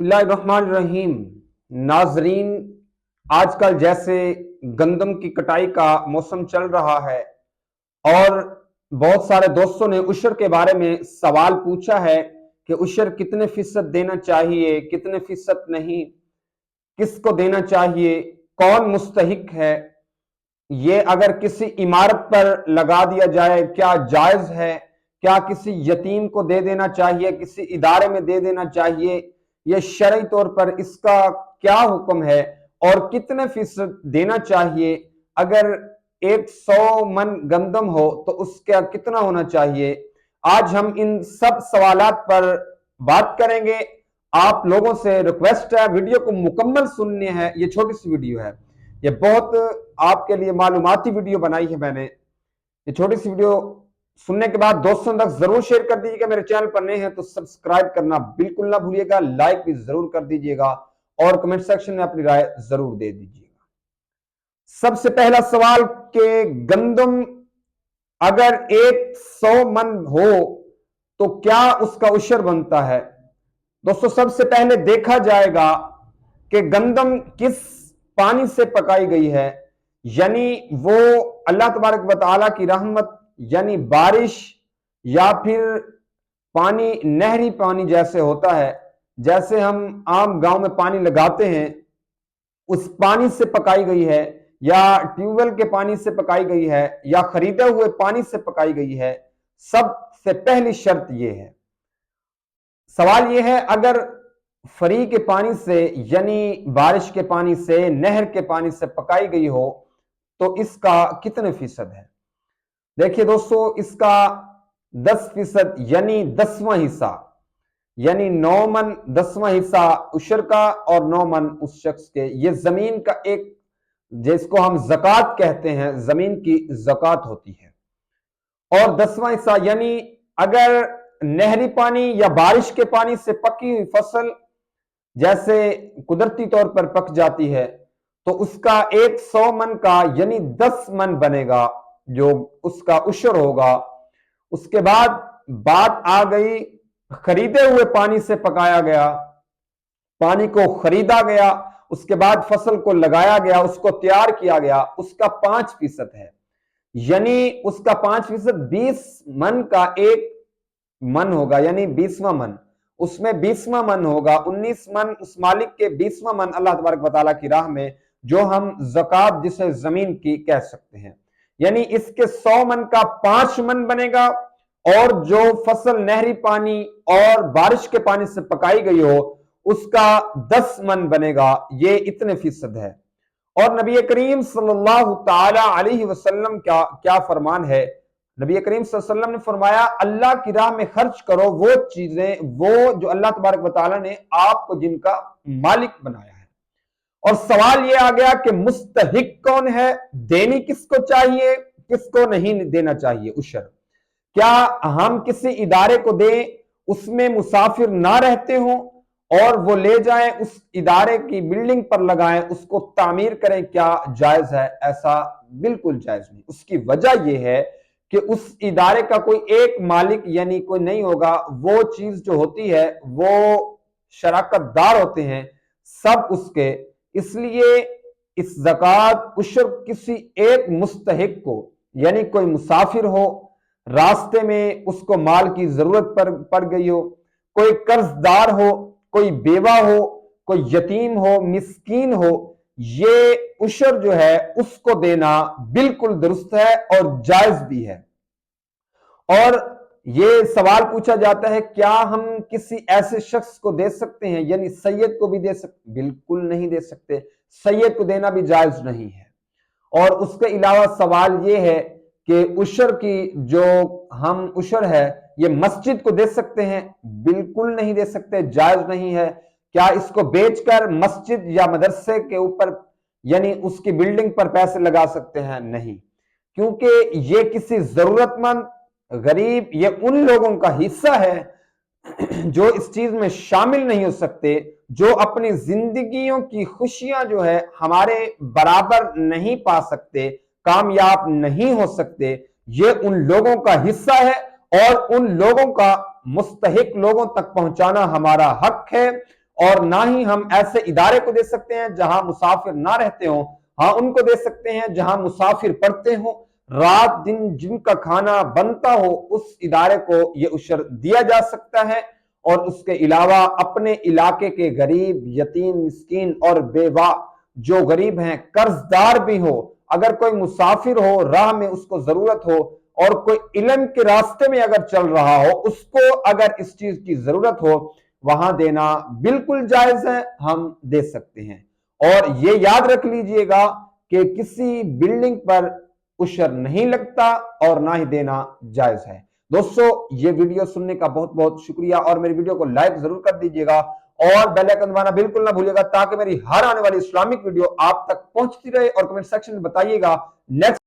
बिस्मिल्लाहिर्रहमानिर्रहीम। नाजरीन, आजकल जैसे गंदम की कटाई का मौसम चल रहा है और बहुत सारे दोस्तों ने उशर के बारे में सवाल पूछा है कि उशर कितने फीसद देना चाहिए, कितने फीसद नहीं, किसको देना चाहिए, कौन मुस्तहिक है, ये अगर किसी इमारत पर लगा दिया जाए क्या जायज है, क्या किसी यतीम को दे देना चाहिए, किसी इदारे में दे देना चाहिए, ये शरई तौर पर इसका क्या हुक्म है और कितने फीसद देना चाहिए। अगर 100 मन गंदम हो तो उसका कितना होना चाहिए। आज हम इन सब सवालात पर बात करेंगे। आप लोगों से रिक्वेस्ट है, वीडियो को मुकम्मल सुननी है। ये छोटी सी वीडियो है, ये बहुत आपके लिए मालूमाती वीडियो बनाई है मैंने। ये छोटी सी वीडियो सुनने के बाद दोस्तों तक जरूर शेयर कर दीजिएगा। मेरे चैनल पर नए हैं तो सब्सक्राइब करना बिल्कुल ना भूलिएगा, लाइक भी जरूर कर दीजिएगा और कमेंट सेक्शन में अपनी राय जरूर दे दीजिएगा। सबसे पहला सवाल के गंदम अगर 100 मन हो तो क्या उसका उशर बनता है। दोस्तों, सबसे पहले देखा जाएगा कि गंदम किस पानी से पकाई गई है, यानी वो अल्लाह तबारक व तआला की रहमत यानी बारिश या फिर पानी, नहरी पानी जैसे होता है, जैसे हम आम गांव में पानी लगाते हैं उस पानी से पकाई गई है, या ट्यूबवेल के पानी से पकाई गई है, या खरीदे हुए पानी से पकाई गई है। सबसे पहली शर्त यह है। सवाल यह है, अगर फ्री के पानी से यानी बारिश के पानी से, नहर के पानी से पकाई गई हो तो इसका कितने फीसद है। देखिए दोस्तों, इसका 10% यानी 10वां हिस्सा, यानी 9 मन 10वां हिस्सा उशर का और 9 मन उस शख्स के। ये जमीन का एक, जिसको हम ज़कात कहते हैं, जमीन की ज़कात होती है। और 10वां हिस्सा यानी अगर नहरी पानी या बारिश के पानी से पकी हुई फसल जैसे कुदरती तौर पर पक जाती है तो उसका 100 मन का यानी 10 मन बनेगा जो उसका उशर होगा। उसके बाद बात आ गई, खरीदे हुए पानी से पकाया गया, पानी को खरीदा गया, उसके बाद फसल को लगाया गया, उसको तैयार किया गया, उसका 5% है, यानी उसका 5% 20 मन का 1 मन होगा, यानी 20वां मन, उसमें 20वां मन होगा। 19 मन उस मालिक के, 20वां मन अल्लाह तबारक व तआला की राह में, जो हम ज़कात जिसे जमीन की कह सकते हैं। यानी इसके 100 मन का 5 मन बनेगा और जो फसल नहरी पानी और बारिश के पानी से पकाई गई हो उसका 10 मन बनेगा। ये इतने फीसद है। और नबी करीम सल्लल्लाहु ताला अलैहि वसल्लम का क्या फरमान है। नबी करीम सल्लल्लाहु अलैहि वसल्लम ने फरमाया, अल्लाह की राह में खर्च करो वो चीजें, वो जो अल्लाह तबारक व तआला ने आपको जिनका मालिक बनाया है। और सवाल ये आ गया कि मुस्तहिक कौन है, देनी किसको चाहिए, किसको नहीं देना चाहिए उशर। क्या हम किसी इदारे को दें, उसमें मुसाफिर ना रहते हों और वो ले जाएं, उस इदारे की बिल्डिंग पर लगाएं, उसको तामीर करें, क्या जायज है। ऐसा बिल्कुल जायज नहीं। उसकी वजह यह है कि उस इदारे का कोई एक मालिक यानी कोई नहीं होगा। वो चीज जो होती है वो शराकतदार होते हैं सब उसके। इसलिए इस ज़कात उशर किसी एक मुस्तहिक को, यानी कोई मुसाफिर हो, रास्ते में उसको माल की जरूरत पड़ गई हो, कोई कर्जदार हो, कोई बेवा हो, कोई यतीम हो, मिस्कीन हो, ये उशर जो है उसको देना बिल्कुल दुरुस्त है और जायज भी है। और ये सवाल पूछा जाता है, क्या हम किसी ऐसे शख्स को दे सकते हैं, यानी सैयद को भी दे सकते। बिल्कुल नहीं दे सकते, सैयद को देना भी जायज नहीं है। और उसके अलावा सवाल ये है कि उशर की जो हम उशर है ये मस्जिद को दे सकते हैं। बिल्कुल नहीं दे सकते, जायज नहीं है। क्या इसको बेचकर मस्जिद या मदरसे के ऊपर यानी उसकी बिल्डिंग पर पैसे लगा सकते हैं। नहीं, क्योंकि ये किसी जरूरतमंद गरीब, ये उन लोगों का हिस्सा है जो इस चीज में शामिल नहीं हो सकते, जो अपनी जिंदगियों की खुशियां जो है हमारे बराबर नहीं पा सकते, कामयाब नहीं हो सकते। ये उन लोगों का हिस्सा है और उन लोगों का मुस्तहिक लोगों तक पहुंचाना हमारा हक है। اور نہ ہی ہم ایسے ادارے کو دے سکتے ہیں جہاں مسافر نہ رہتے ہوں. ہاں ان کو دے سکتے ہیں جہاں مسافر پڑھتے ہوں. رات دن جن کا کھانا بنتا ہو اس ادارے کو یہ عشر دیا جا سکتا ہے. اور اس کے علاوہ اپنے علاقے کے غریب، یتیم، مسکین اور بیوہ جو غریب ہیں، قرض دار بھی ہو، اگر کوئی مسافر ہو، راہ میں اس کو ضرورت ہو اور کوئی علم کے راستے میں اگر چل رہا ہو، اس کو اگر اس چیز کی ضرورت ہو، وہاں دینا بالکل جائز ہے، ہم دے سکتے ہیں. اور یہ یاد رکھ لیجئے گا کہ کسی بلڈنگ پر عشر نہیں لگتا اور نہ ہی دینا جائز ہے. دوستو یہ ویڈیو سننے کا بہت بہت شکریہ، اور میری ویڈیو کو لائک ضرور کر دیجئے گا اور بیل آئیکن دبانا بالکل نہ بھولیے گا تاکہ میری ہر آنے والی اسلامک ویڈیو آپ تک پہنچتی رہے. اور کمنٹ سیکشن میں بتائیے گا نیکسٹ